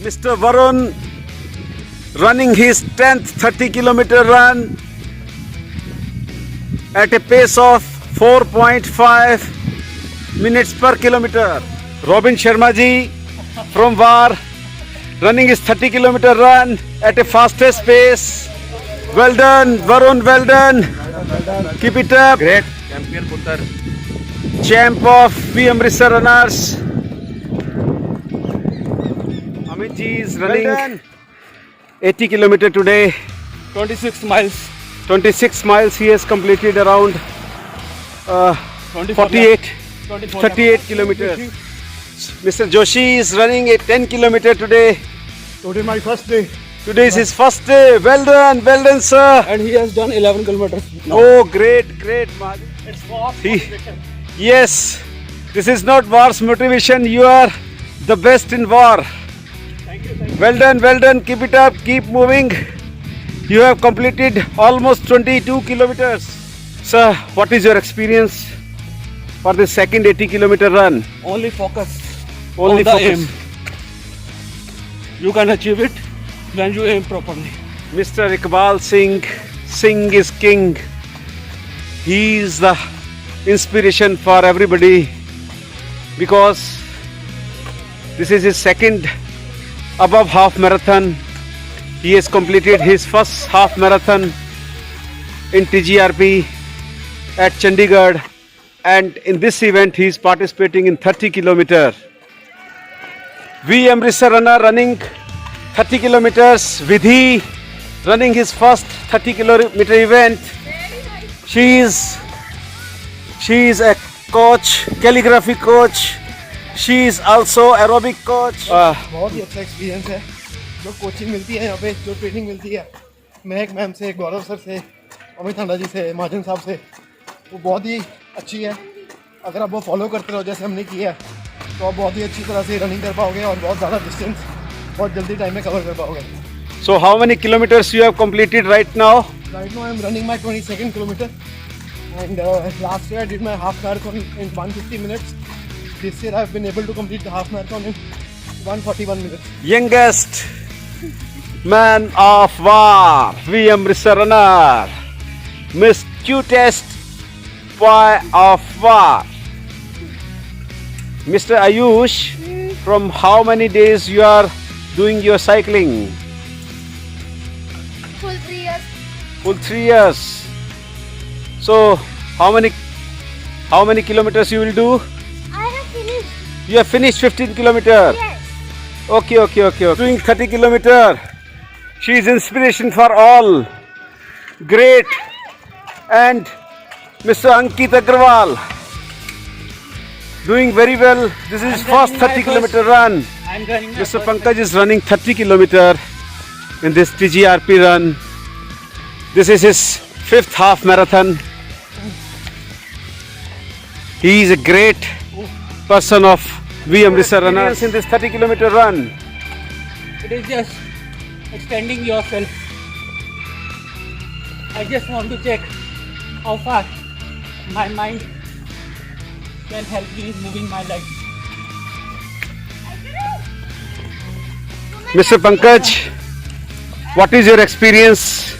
Mr. Varun running his 10th 30-kilometer run at a pace of 4.5 minutes per kilometer. Robin Sharma ji from VAR running his 30-kilometer run at a fastest pace. Well done, Varun, well done. Keep it up. Great champion putter. Champ of V Amritsar runners. Amit ji is running 80 kilometer today. 26 miles. 26 miles he has completed around 38 kilometers. Mr. Joshi is running a 10 kilometer today. Today my first day. Today is his first day. Well done, sir. And he has done 11 kilometers. Oh, great, Mahadev. It's for He- Yes, this is not war's motivation. You are the best in war. Thank you. Well done. Keep it up. Keep moving. You have completed almost 22 kilometers. Sir, what is your experience for the second 80-kilometer run? Only focus. Only on the focus. aim. You can achieve it when you aim properly. Mr. Iqbal Singh, Singh is king. He is the inspiration for everybody because this is his second above half marathon. He has completed his first half marathon in TGRP at Chandigarh, and in this event he is participating in 30 kilometer. V Amritsar runner running 30 kilometers. Vidhi running his first 30 kilometer event. She is a coach, calligraphy coach. She is also aerobic coach. बहुत ही अच्छा experience है जो coaching मिलती है यहाँ पे, जो training मिलती है महक मैम से, गौरव सर से, अमित हांडा जी से, महाजन साहब से, वो बहुत ही अच्छी है. अगर आप वो फॉलो करते रहो जैसे हमने किया है तो आप बहुत ही अच्छी तरह से रनिंग कर पाओगे और बहुत ज़्यादा डिस्टेंस बहुत जल्दी टाइम में कवर कर पाओगे. So how many kilometers you have completed right now? Right now I am running my 22nd kilometer and last year I did my half marathon in 150 minutes. This year I have been able to complete the half marathon in 141 minutes. Youngest man of war, V Amritsar runner, Miss Cutest boy of war. Mr. Ayush, from how many days you are doing your cycling? Full 3 years. Full 3 years. So how many kilometers you will do? I have finished. You have finished 15 kilometer. Yes. Okay. Doing 30 kilometer. She is inspiration for all. Great. And Mr. Ankit Agrawal doing very well. This is his first 30 kilometer run. I'm running. Mr. Pankaj is running 30 kilometer in this TGRP run. This is his fifth half marathon. He is a great person of V Amritsar runners in this 30 kilometer run. It is just extending yourself. I just want to check how far my mind can help me in moving my legs. Mr. Pankaj, what is your experience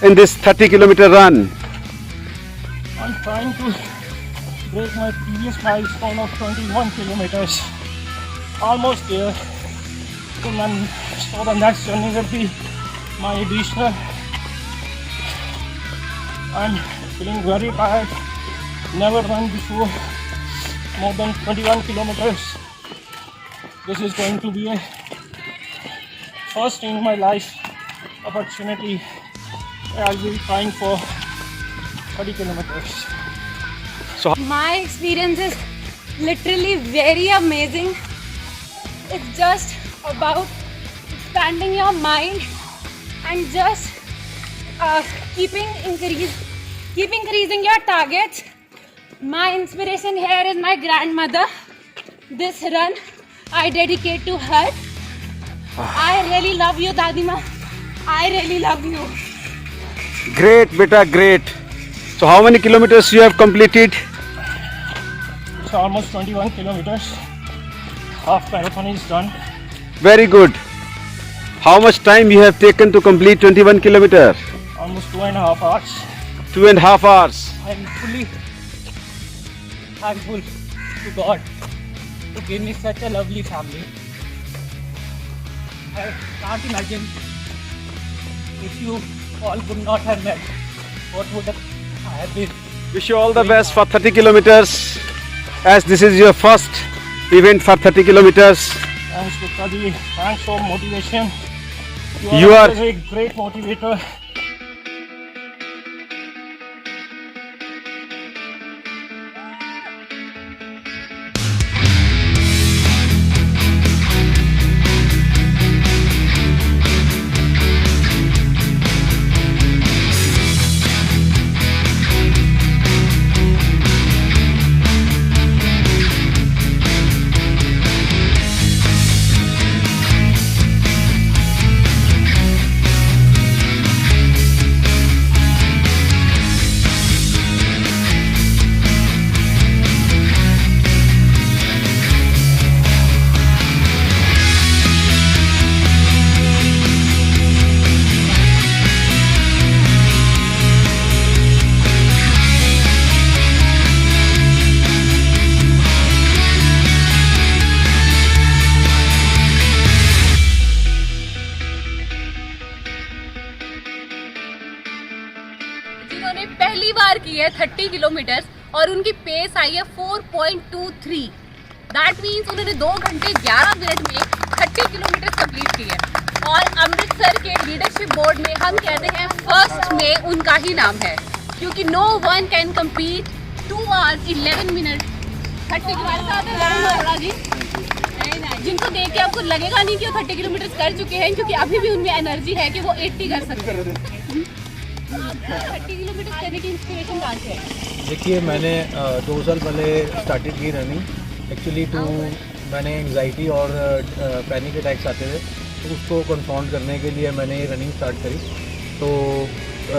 in this 30 kilometer run? I'm trying to break my previous milestone of 21 kilometers. Almost there. So the next journey will be my additional. I'm feeling very tired. Never run before more than 21 kilometers. This is going to be a first in my life opportunity. I'll be trying for 30 kilometers. My experience is literally very amazing. It's just about expanding your mind and just keep increasing your targets. My inspiration here is my grandmother. This run I dedicate to her. I really love you, Dadima. I really love you. Great, beta, great. So how many kilometers you have completed? It's almost 21 kilometers. Half marathon is done. Very good. How much time you have taken to complete 21 kilometers? Almost 2.5 hours. 2.5 hours. I am fully thankful to God to give me such a lovely family. I can't imagine if you all would not have met, what would I have been. Wish you all the best for 30 kilometers, as this is your first event for 30 kilometers. Thanks, Gupta ji. Thanks for motivation. You are- always a great motivator. जिन्होंने पहली बार की है 30 kilometre और उनकी pace आई है 4.23। That means उन्होंने 2 घंटे 11 minute में 30 किलोमीटर कंप्लीट की है। और अमृतसर के लीडरशिप बोर्ड में हम कहते हैं फर्स्ट में उनका ही नाम है, क्योंकि no one can compete 2 hours 11 minutes 30 kilometre जी, जिनको देख के आपको लगेगा नहीं कि वो 30 किलोमीटर कर चुके हैं, क्योंकि अभी भी उनमें एनर्जी है कि वो 80 कर सकते हैं। 30 किलोमीटर करने की इंस्पिरेशन कहाँ से है? देखिए, मैंने 2 साल पहले स्टार्टेड की रनिंग। एक्चुअली मैंने एंग्जाइटी और पैनिक अटैक्स आते थे, तो उसको कन्फ्रंट करने के लिए मैंने ये रनिंग स्टार्ट करी। तो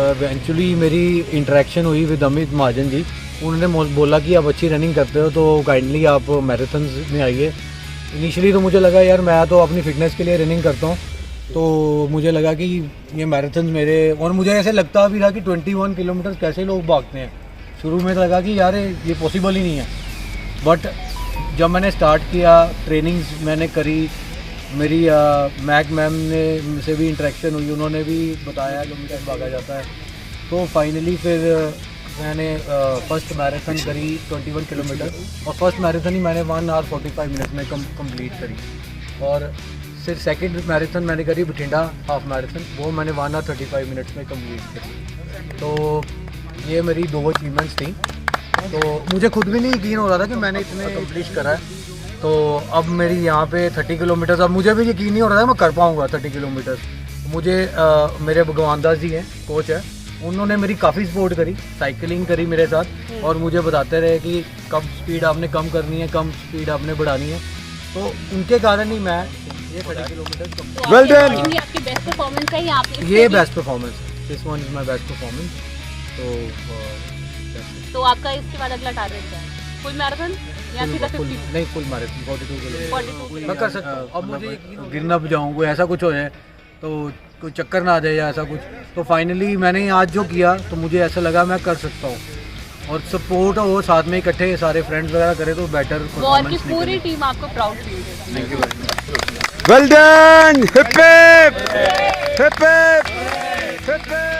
इवेंचुअली मेरी इंटरेक्शन हुई विद अमित महाजन जी। उन्होंने बोला कि आप अच्छी रनिंग करते हो तो काइंडली आप मैराथन्स में आइए। इनिशियली तो मुझे लगा यार मैं तो अपनी फ़िटनेस के लिए रनिंग करता हूँ, तो मुझे लगा कि ये मैराथन मेरे, और मुझे ऐसे लगता भी था कि 21 किलोमीटर कैसे लोग भागते हैं। शुरू में लगा कि यार ये पॉसिबल ही नहीं है, बट जब मैंने स्टार्ट किया, ट्रेनिंग्स मैंने करी, मेरी मैक मैम ने से भी इंटरेक्शन हुई, उन्होंने भी बताया कि कैसे भागा जाता है। तो फाइनली फिर मैंने फर्स्ट मैराथन करी 21 किलोमीटर, और फर्स्ट मैराथन ही मैंने 1 hour 45 मिनट में कंप्लीट करी। और फिर सेकंड मैराथन मैंने करी बठिंडा हाफ मैराथन, वो मैंने 1 hour 35 मिनट्स में कंप्लीट करी। तो ये मेरी 2 अचीवमेंट्स थी। तो मुझे खुद भी नहीं यकीन हो रहा था कि मैंने इतने कंप्लीट करा है। तो अब मेरी यहाँ पे 30 किलोमीटर, अब मुझे भी यकीन नहीं हो रहा था मैं कर पाऊँगा 30 किलोमीटर। मुझे मेरे भगवान दास जी हैं, कोच है, उन्होंने मेरी काफ़ी सपोर्ट करी, साइकिलिंग करी मेरे साथ, और मुझे बताते रहे कि कब स्पीड आपने कम करनी है, कम स्पीड आपने बढ़ानी है। तो उनके कारण ही मैं ये 30 किलोमीटर Well done. आपकी बेस्ट परफॉर्मेंस है या आप ये best performance, this one is my best performance. तो आपका इसके बाद अगला टारगेट क्या है? फुल मैराथन या सीधा 50? नहीं, फुल मैराथन 42 किलोमीटर 42 मैं कर सकता हूँ। अब मुझे गिरना जाऊँ, कोई ऐसा कुछ हो जाए तो कोई चक्कर ना आ जाए या ऐसा कुछ, तो फाइनली मैंने आज जो किया तो मुझे ऐसा लगा मैं कर सकता हूँ। और सपोर्ट हो, साथ में इकट्ठे सारे फ्रेंड्स वगैरह करे तो बेटर वॉर की पूरी टीम आपको प्राउड फील देती है। Thank you very much. Well done! Hip hip! Hip hip! Hip hip!